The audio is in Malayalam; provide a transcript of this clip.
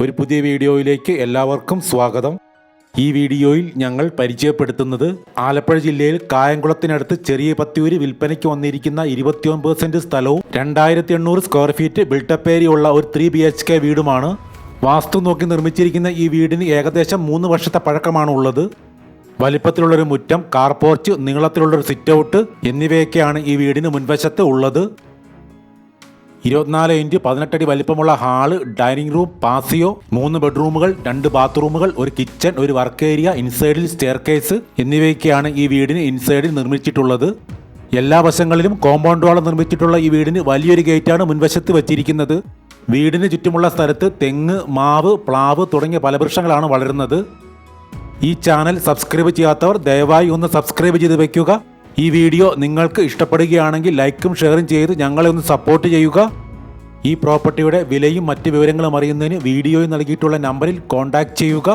ഒരു പുതിയ വീഡിയോയിലേക്ക് എല്ലാവർക്കും സ്വാഗതം. ഈ വീഡിയോയിൽ ഞങ്ങൾ പരിചയപ്പെടുത്തുന്നത് ആലപ്പുഴ ജില്ലയിൽ കായംകുളത്തിനടുത്ത് ചെറിയ പത്തിയൂര് വിൽപ്പനയ്ക്ക് വന്നിരിക്കുന്ന 29 സെന്റ് സ്ഥലവും 2800 സ്ക്വയർ ഫീറ്റ് ബിൽട്ടപ്പ് ഏരിയ ഉള്ള ഒരു 3 BHK വീടുമാണ്. വാസ്തു നോക്കി നിർമ്മിച്ചിരിക്കുന്ന ഈ വീടിന് ഏകദേശം 3 വർഷത്തെ പഴക്കമാണ് ഉള്ളത്. വലിപ്പത്തിലുള്ളൊരു മുറ്റം, കാർ പോർച്ച്, നീളത്തിലുള്ളൊരു സിറ്റ് ഔട്ട് എന്നിവയൊക്കെയാണ് ഈ വീടിന് മുൻവശത്ത് ഉള്ളത്. 24 ഇഞ്ച് 18 അടി വലിപ്പമുള്ള ഹാള്, ഡൈനിങ് റൂം, പാസിയോ, 3 ബെഡ്റൂമുകൾ, 2 ബാത്റൂമുകൾ, ഒരു കിച്ചൺ, ഒരു വർക്ക് ഏരിയ, ഇൻസൈഡിൽ സ്റ്റെയർകേസ് എന്നിവയൊക്കെയാണ് ഈ വീടിന് ഇൻസൈഡിൽ നിർമ്മിച്ചിട്ടുള്ളത്. എല്ലാ വശങ്ങളിലും കോമ്പൗണ്ട് വാൾ നിർമ്മിച്ചിട്ടുള്ള ഈ വീടിന് വലിയൊരു ഗേറ്റാണ് മുൻവശത്ത് വച്ചിരിക്കുന്നത്. വീടിന് ചുറ്റുമുള്ള സ്ഥലത്ത് തെങ്ങ്, മാവ്, പ്ലാവ് തുടങ്ങിയ പല വൃക്ഷങ്ങളാണ് വളരുന്നത്. ഈ ചാനൽ സബ്സ്ക്രൈബ് ചെയ്യാത്തവർ ദയവായി ഒന്ന് സബ്സ്ക്രൈബ് ചെയ്ത് വയ്ക്കുക. ഈ വീഡിയോ നിങ്ങൾക്ക് ഇഷ്ടപ്പെടുകയാണെങ്കിൽ ലൈക്കും ഷെയറും ചെയ്ത് ഞങ്ങളെ ഒന്ന് സപ്പോർട്ട് ചെയ്യുക. ഈ പ്രോപ്പർട്ടിയുടെ വിലയും മറ്റ് വിവരങ്ങളും അറിയുന്നതിന് വീഡിയോയിൽ നൽകിയിട്ടുള്ള നമ്പറിൽ കോൺടാക്റ്റ് ചെയ്യുക.